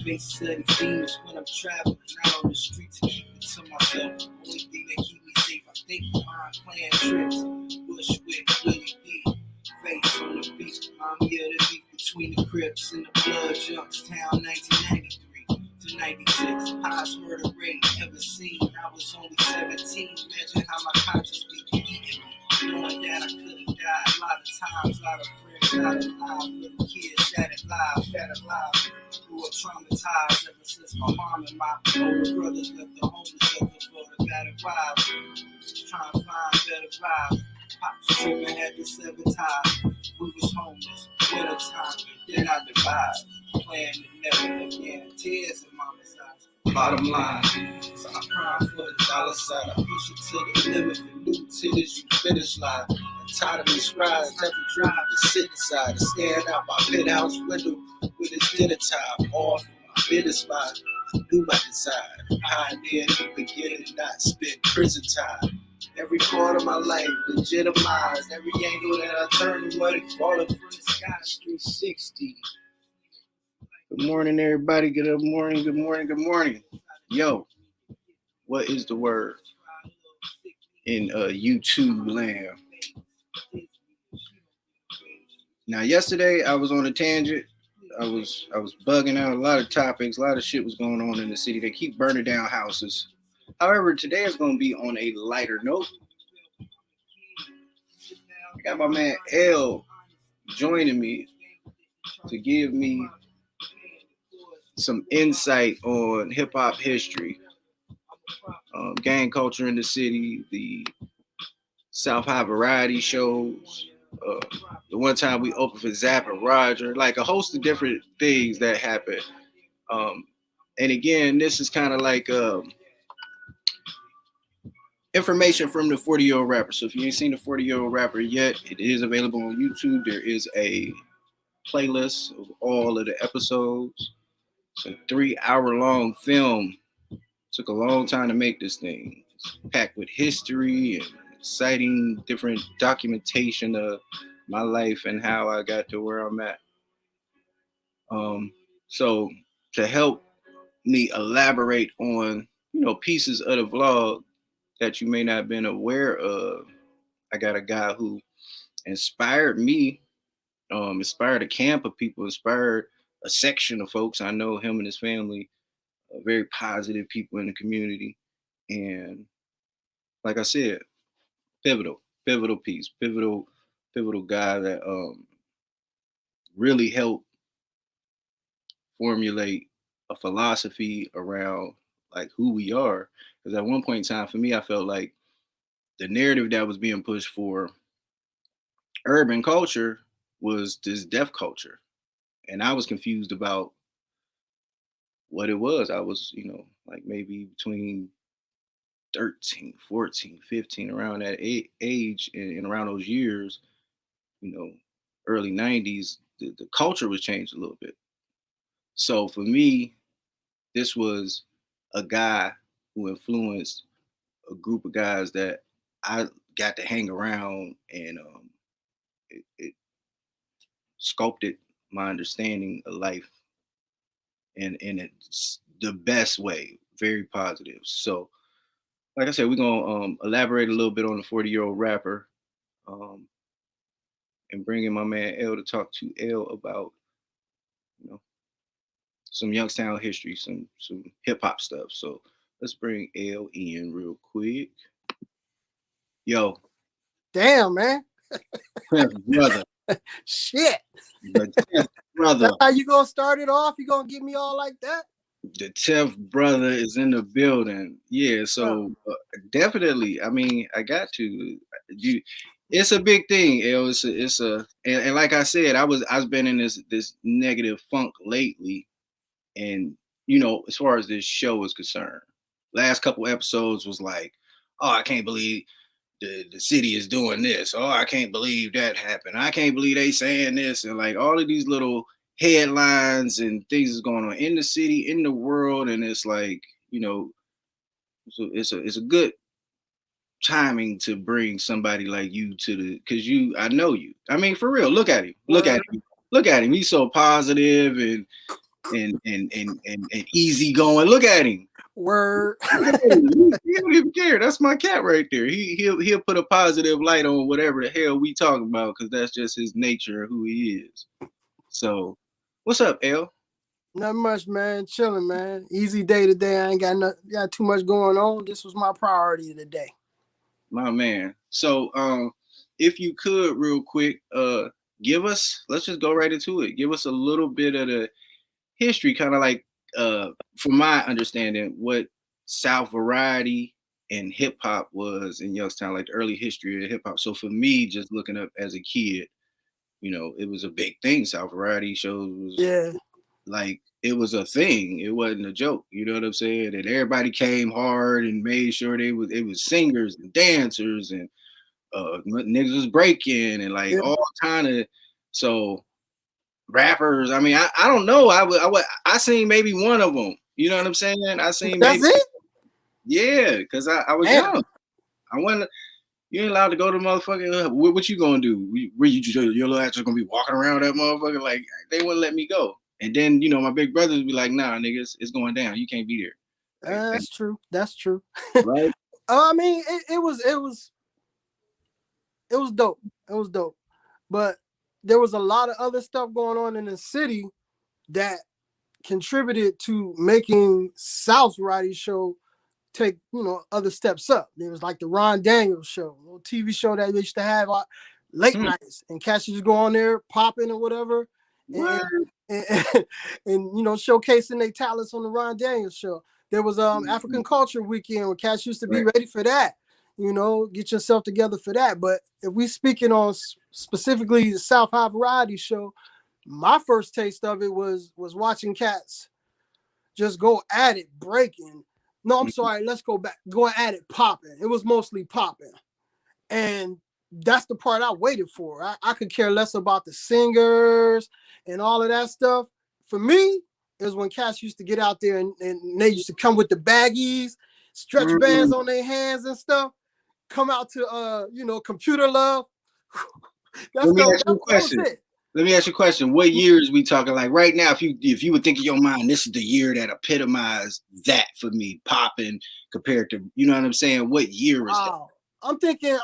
faces of these demons when I'm traveling out on the streets. Keep it to myself. Only thing that keep me safe, I think behind playing tricks. Bushwick, Willie B. Face on the beach. I'm here to beef between the Crips and the Blood Junkstown, 1993 to 96. Highest murder rate ever seen. I was only 17. Imagine how my conscience be eating me. Knowing that I could have died a lot of times, a lot of friends shattered lives, little kids shattered lives. Grew up traumatized ever since my mom and my older brothers left the homeless shelter for the battered wives. Trying to find better vibes. Pops tripping had the 7 ties. We was homeless, winter time, then I divided. Playing the never again, tears in mama's eyes. Bottom line, so I crying for the dollar sign. I push it to the limit for new titties, you finish line. I'm tired of these rides, every drive to sit inside and staring out my penthouse window with it's dinner time. Off my business spot, I knew my desire. Pioneer in the beginning, not spend prison time. Every part of my life legitimized. Every angle that I turn, the money falling from the sky. 360. Good morning, everybody. Good morning, good morning, good morning. Yo, what is the word in YouTube land? Now, yesterday I was on a tangent. I was bugging out a lot of topics. A lot of shit was going on in the city. They keep burning down houses. However, today is going to be on a lighter note. I got my man L joining me to give me some insight on hip hop history, gang culture in the city, the South High variety shows, the one time we opened for Zapp and Roger, like a host of different things that happened. And again, this is kind of like information from the 40-year-old rapper. So if you ain't seen the 40-year-old rapper yet, it is available on YouTube. There is a playlist of all of the episodes. It's a 3-hour-long film. Took a long time to make this thing. It's packed with history and exciting different documentation of my life and how I got to where I'm at. So to help me elaborate on, pieces of the vlog that you may not have been aware of, I got a guy who inspired me, inspired a camp of people, inspired a section of folks. I know him and his family, very positive people in the community. And like I said, pivotal piece, pivotal guy that really helped formulate a philosophy around like who we are. Because at one point in time, for me, I felt like the narrative that was being pushed for urban culture was this deaf culture. And I was confused about what it was. I was, like maybe between 13, 14, 15, around that age and around those years, early 90s, the culture was changed a little bit. So for me, this was a guy who influenced a group of guys that I got to hang around, and it sculpted my understanding of life and it's the best way, very positive. So like I said, we're gonna elaborate a little bit on the 40-year-old rapper, and bring in my man L to talk to L about, some Youngstown history, some hip hop stuff. So let's bring L in real quick. Yo, damn man, brother, shit. Brother, that's how you gonna start it off? You gonna get me all like that? The 10th brother is in the building. Yeah, so definitely. I mean, I got to. It's a big thing, L. And like I said, I've been in this negative funk lately, and as far as this show is concerned, last couple episodes was like, oh, I can't believe the city is doing this. Oh, I can't believe that happened. I can't believe they saying this, and like all of these little headlines and things is going on in the city, in the world, and it's like, so it's a good timing to bring somebody like you to because I know you. I mean, for real, look at him. Look at him. He's so positive and and easy going. Look at him. Word. Look at him. He don't even care. That's my cat right there. He'll put a positive light on whatever the hell we talking about because that's just his nature, who he is. So, what's up, L? Not much, man. Chilling, man. Easy day today. I ain't got too much going on. This was my priority today. My man. So, if you could, real quick, give us. Let's just go right into it. Give us a little bit of the history, kind of like, from my understanding, what South variety and hip hop was in Youngstown, like the early history of hip hop. So for me, just looking up as a kid, it was a big thing. South variety shows was like it was a thing. It wasn't a joke. You know what I'm saying? And everybody came hard and made sure it was singers and dancers and niggas was breaking and like all kind of so rappers. I mean, I don't know. I seen maybe one of them. You know what I'm saying? I seen That's maybe, it? yeah, because I was young. I wasn't. You ain't allowed to go to motherfucking. What you gonna do? Where your little ass just gonna be walking around that motherfucker? Like they wouldn't let me go. And then my big brothers would be like, "Nah, niggas, it's going down. You can't be there." Like, That's true. That's true. Right? I mean, it was dope. It was dope. But there was a lot of other stuff going on in the city that contributed to making South variety show take other steps up. There was like the Ron Daniels show, a little TV show that they used to have late nights, and cats used to go on there popping or whatever, and showcasing their talents on the Ron Daniels show. There was African Culture Weekend where cats used to be ready for that. Get yourself together for that. But if we speaking on specifically the South High Variety show, my first taste of it was watching cats just go at it, breaking. No, I'm sorry. Let's go back. Going at it, popping. It was mostly popping. And that's the part I waited for. I could care less about the singers and all of that stuff. For me, it was when cats used to get out there and they used to come with the baggies, stretch bands on their hands and stuff, come out to, Computer Love. Let me ask you a question. Let me ask you a question. What years we talking? Like right now, if you would think in your mind, this is the year that epitomized that for me, popping compared to, you know what I'm saying? What year is that? I'm thinking.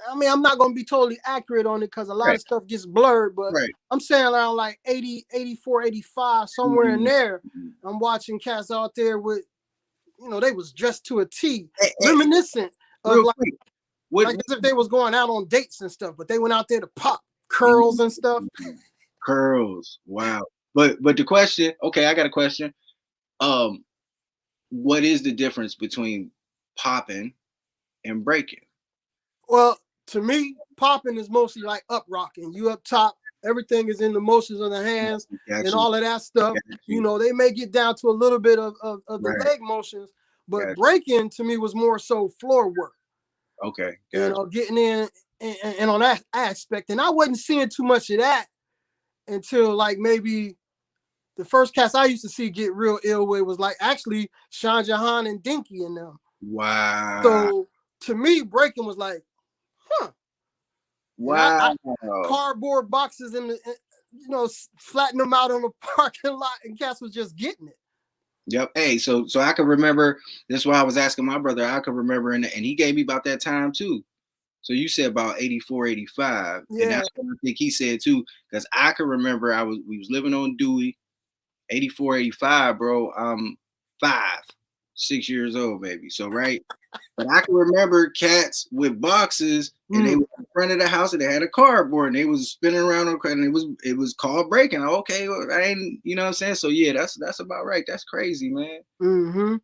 I mean, I'm not going to be totally accurate on it because a lot of stuff gets blurred, but I'm saying around like 80, 84, 85, somewhere in there. I'm watching cats out there with, they was dressed to a T, reminiscent of like as if they was going out on dates and stuff, but they went out there to pop. Curls and stuff. Curls. Wow. But the question, okay, I got a question. What is the difference between popping and breaking? Well, to me, popping is mostly like up rocking. You up top, everything is in the motions of the hands and all of that stuff. They may get down to a little bit of the leg motions, but breaking to me was more so floor work. Okay. Getting in and on that aspect. And I wasn't seeing too much of that until like maybe the first cast I used to see get real ill with was like actually Sean Jahan and Dinky and them. Wow. So to me, breaking was like, wow. Cardboard boxes in the, flatten them out on the parking lot, and cats was just getting it. Yep. Hey, so I can remember. That's why I was asking my brother. I could remember, and he gave me about that time too. So you said about 84, 85. Yeah. And that's what I think he said too. Because I can remember we was living on Dewey, 84, 85, bro. I'm 6 years old, maybe. So right. But I can remember cats with boxes and they were in front of the house and they had a cardboard and they was spinning around on the and it was called breaking. Okay, well, I ain't, you know what I'm saying? So yeah, that's about right. That's crazy, man. Mm-hmm.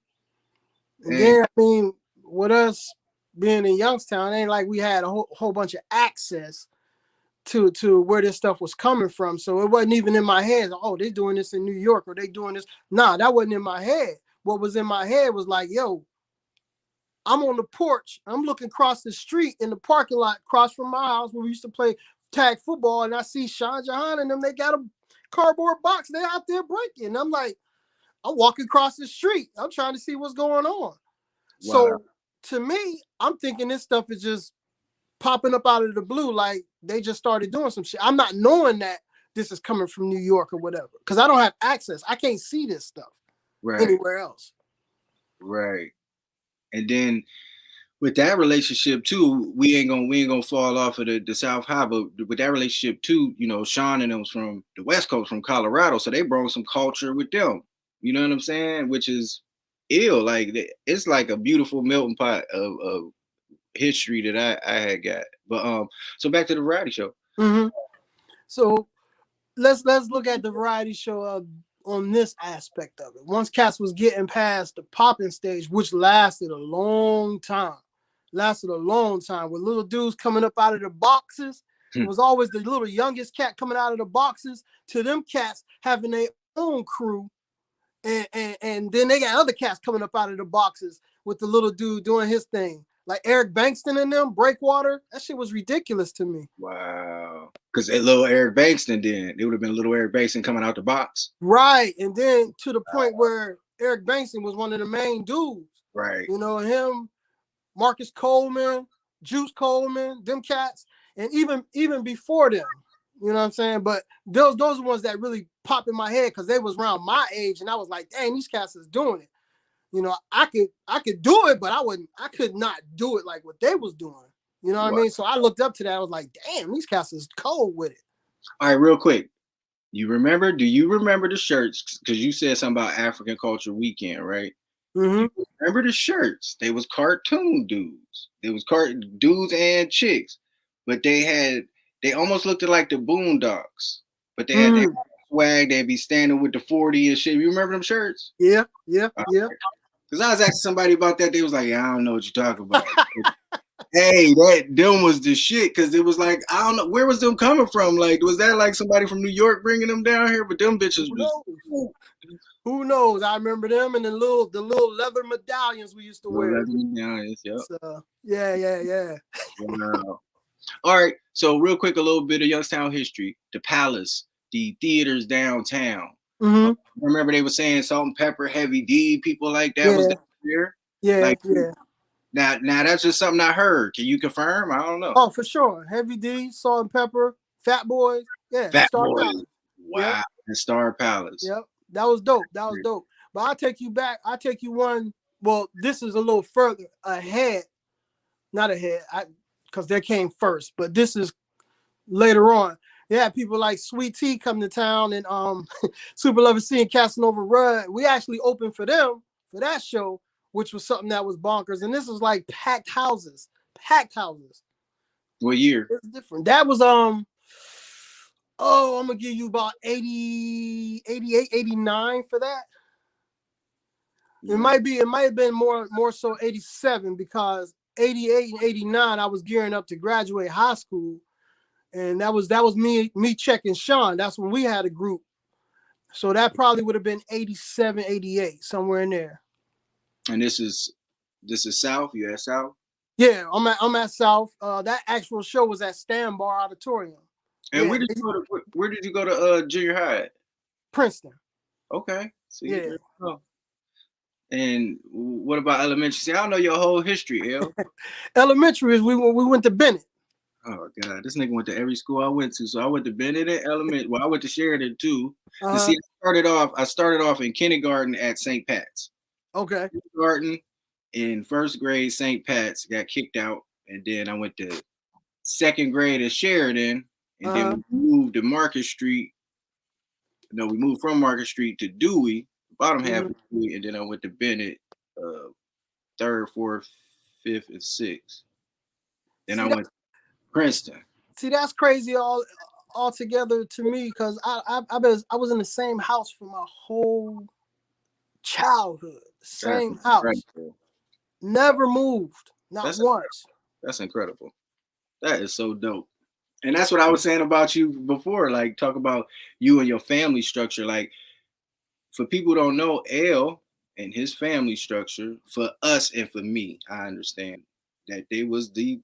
And then I mean, with us being in Youngstown, it ain't like we had a whole bunch of access to where this stuff was coming from. So it wasn't even in my head. Oh, they doing this in New York or they doing this. Nah, that wasn't in my head. What was in my head was like, yo, I'm on the porch. I'm looking across the street in the parking lot across from my house where we used to play tag football. And I see Sean Jahan and them. They got a cardboard box. They're out there breaking. And I'm like, I'm walking across the street. I'm trying to see what's going on. Wow. So to me, I'm thinking this stuff is just popping up out of the blue. Like they just started doing some shit. I'm not knowing that this is coming from New York or whatever. Because I don't have access. I can't see this stuff anywhere else. Right. And then with that relationship too, we ain't gonna fall off of the South High, but with that relationship too, you know, Sean and them was from the West Coast, from Colorado, so they brought some culture with them. You know what I'm saying? Which is ill. Like it's like a beautiful melting pot of history that I had got. But so back to the variety show. Mm-hmm. So let's look at the variety show on this aspect of it. Once cats was getting past the popping stage, which lasted a long time. With little dudes coming up out of the boxes. It was always the little youngest cat coming out of the boxes to them cats having their own crew. And then they got other cats coming up out of the boxes with the little dude doing his thing. Like Eric Bankston and them, Breakwater. That shit was ridiculous to me. Wow. Because little Eric Bankston then. It would have been little Eric Bankston coming out the box. Right. And then to the point where Eric Bankston was one of the main dudes. Right. You know, him, Marcus Coleman, Juice Coleman, them cats. And even before them. You know what I'm saying? But those are the ones that really pop in my head because they was around my age, and I was like, dang, these cats is doing it. You know, I could do it, but I could not do it like what they was doing. You know what I mean? So I looked up to that. I was like, damn, these cats is cold with it. All right, real quick. Do you remember the shirts? Because you said something about African Culture Weekend, right? Mm-hmm. You remember the shirts? They was cartoon dudes. They was dudes and chicks. But they almost looked like the Boondocks. But they had their swag. They'd be standing with the 40 and shit. You remember them shirts? Yeah. Because I was asking somebody about that. They was like, yeah, I don't know what you're talking about. Hey, them was the shit. Because it was like, I don't know. Where was them coming from? Like, was that like somebody from New York bringing them down here? But them bitches was... Who knows? I remember them and the little leather medallions we used to wear. Leather medallions, yep. So, yeah. Wow. All right. So real quick, a little bit of Youngstown history. The Palace, the theaters downtown. Mm-hmm. Remember they were saying Salt and Pepper, Heavy D, people like that was there. Yeah. Now that's just something I heard. Can you confirm? I don't know. Oh, for sure. Heavy D, Salt and Pepper, Fat Boys. Yeah. Fat Star Boys. Palace. Wow. Yep. And Star Palace. Yep. That was dope. But I'll take you back. I'll take you one. Well, this is a little further ahead. Not ahead. Because they came first. But this is later on. They had people like Sweet Tea come to town and Super Lover C and Casanova Rudd. We actually opened for them for that show, which was something that was bonkers. And this was like packed houses. What year? It's different. That was I'm gonna give you about 80, 88, 89 for that. It might have been more so 87 because 88 and 89 I was gearing up to graduate high school. And that was me checking Sean. That's when we had a group. So that probably would have been 87, 88, somewhere in there. And this is South? You at South? Yeah, I'm at South. That actual show was at Stan Bar Auditorium. And where did you go to junior high? Princeton. Okay. See, yeah. And what about elementary? See, I don't know your whole history, El. Elementary is we went to Bennett. Oh God, this nigga went to every school I went to. So I went to Bennett at elementary. Well, I went to Sheridan too. And see, I started off in kindergarten at St. Pat's. Okay. Kindergarten in first grade, St. Pat's, got kicked out, and then I went to second grade at Sheridan, and then we moved to Market Street. No, we moved from Market Street to Dewey, bottom half of Dewey, and then I went to Bennett, third, fourth, fifth, and sixth. Then I went to Princeton. See, that's crazy all together to me because I was in the same house for my whole childhood. Same house. Incredible. Never moved. Not once. Incredible. That's incredible. That is so dope. And that's what I was saying about you before. Like, talk about you and your family structure. Like, for people who don't know, El and his family structure, for us and for me, I understand that they was the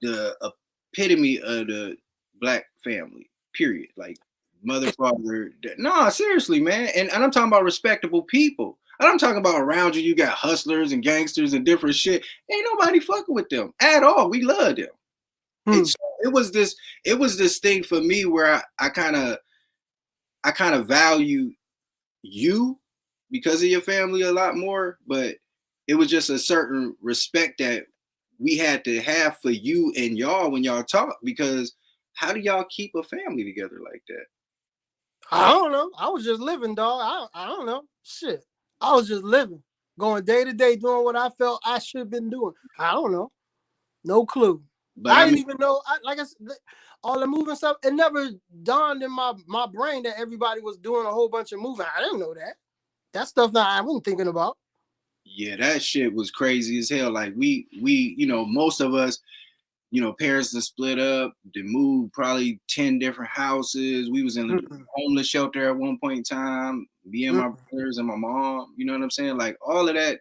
epitome of the Black family, period. Like, mother, father. No, seriously, man. And I'm talking about respectable people. I'm talking about around you got hustlers and gangsters and different shit. Ain't nobody fucking with them at all. We love them. So it was this thing for me where I kind of value you because of your family a lot more, but it was just a certain respect that we had to have for you and y'all when y'all talk, because how do y'all keep a family together like that? I don't know. I was just living, dog. I don't know. Shit. I was just living, going day to day, doing what I felt I should have been doing. I don't know. No clue. But I I didn't mean, even know. Like I said, all the moving stuff. It never dawned in my brain that everybody was doing a whole bunch of moving. I didn't know that. That stuff that I wasn't thinking about. yeah, that shit was crazy as hell. Like most of us, parents that split up, they moved probably 10 different houses. We was in a homeless shelter at one point in time, me and my brothers and my mom, you know what I'm saying? Like all of that,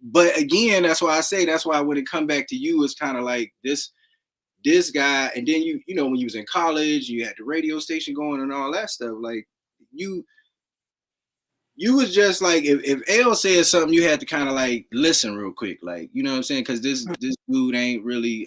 but again, that's why I say, that's why when it come back to you, it's kind of like this guy. And then when you was in college, you had the radio station going and all that stuff. Like you was just like, if L said something, you had to kind of like listen real quick, like, you know what I'm saying? Because this dude ain't really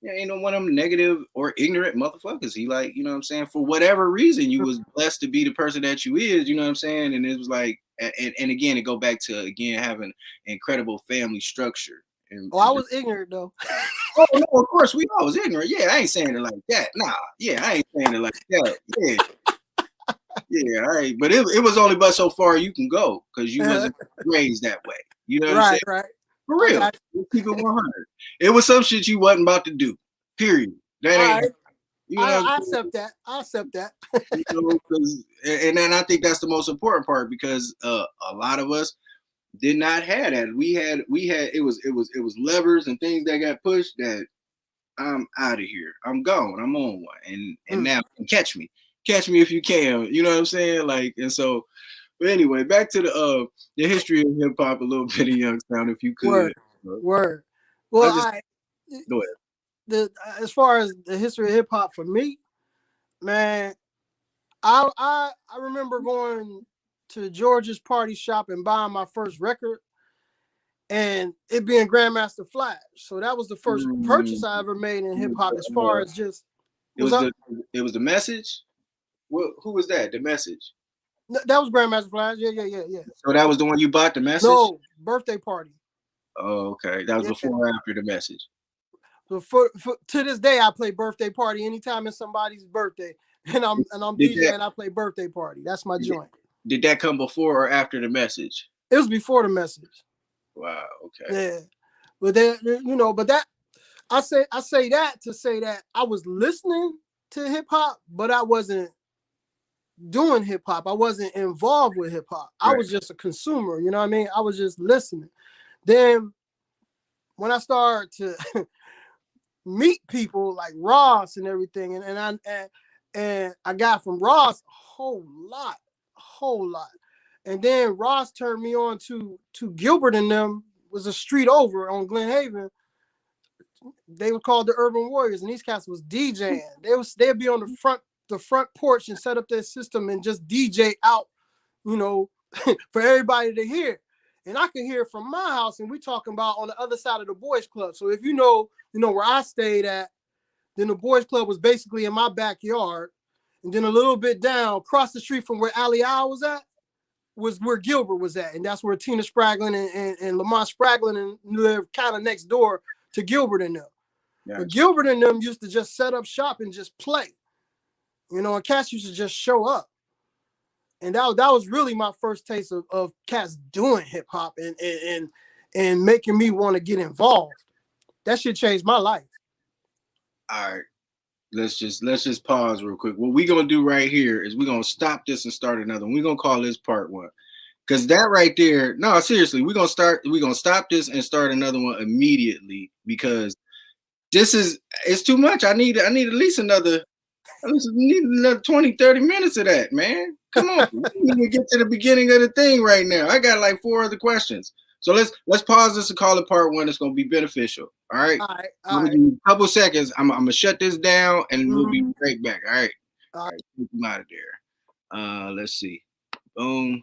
ain't no one of them negative or ignorant motherfuckers. He like, you know what I'm saying? For whatever reason, you was blessed to be the person that you is, you know what I'm saying? And it was like, and again, it go back to, having incredible family structure. Oh, I was ignorant though. Oh no, of course we all was ignorant. Yeah, I ain't saying it like that. Nah, yeah, I ain't saying it like that. Yeah. Yeah, all right. But it was only but so far you can go, because you wasn't raised that way. You know what I'm saying? Right. For real. Keep it 100. It was some shit you wasn't about to do. Period. That ain't. Right. I accept that. I accept that. And then I think that's the most important part, because a lot of us did not have that. We had it was levers and things that got pushed that I'm out of here. I'm gone. I'm on one. And now catch me if you can. You know what I'm saying? Like, and so, but anyway, back to the history of hip hop a little bit of Youngstown, if you could. Word. Well, go ahead. As far as the history of hip hop for me, man, I remember going to George's Party Shop and buying my first record, and it being Grandmaster Flash. So that was the first purchase I ever made in hip hop. As far as just it was the Message. Who was that? The Message. That was Grandmaster Flash. Yeah. So that was the one you bought, the Message? No, Birthday Party. Oh, okay. That was before or after the Message? So to this day, I play Birthday Party anytime it's somebody's birthday, and I'm DJing. I play Birthday Party. That's my joint. Did that come before or after the Message? It was before the Message. Wow. Okay. Yeah, but then but that I say that to say that I was listening to hip hop, but I wasn't doing hip hop. I wasn't involved with hip hop. I was just a consumer. You know what I mean? I was just listening. Then when I started to meet people like Ross and everything, and I got from Ross a whole lot. And then Ross turned me on to Gilbert and them. Was a street over on Glen Haven. They were called the Urban Warriors, and these cats was DJing. They'd be on the front porch and set up their system and just DJ out, for everybody to hear. And I could hear it from my house, and we talking about on the other side of the Boys Club. So if you know where I stayed at, then the Boys Club was basically in my backyard. And then a little bit down, across the street from where Ali Al was at, was where Gilbert was at. And that's where Tina Spraglin and Lamont Spraglin lived kind of next door to Gilbert and them. Gotcha. But Gilbert and them used to just set up shop and just play. And cats used to just show up. And that was really my first taste of cats doing hip hop and making me want to get involved. That shit changed my life. All right. Let's just pause real quick. What we're gonna do right here is we're gonna stop this and start another one. We're gonna call this part one. Because that right there, no, seriously, we're gonna stop this and start another one immediately, because it's too much. I need at least another 20, 30 minutes of that, man. Come on. We didn't even get to the beginning of the thing right now. I got like 4 other questions. So let's pause this and call it part one. It's gonna be beneficial. All right. All right. A couple seconds. I'm gonna shut this down and we'll be right back. All right. All right. Keep them out of there. Let's see. Boom.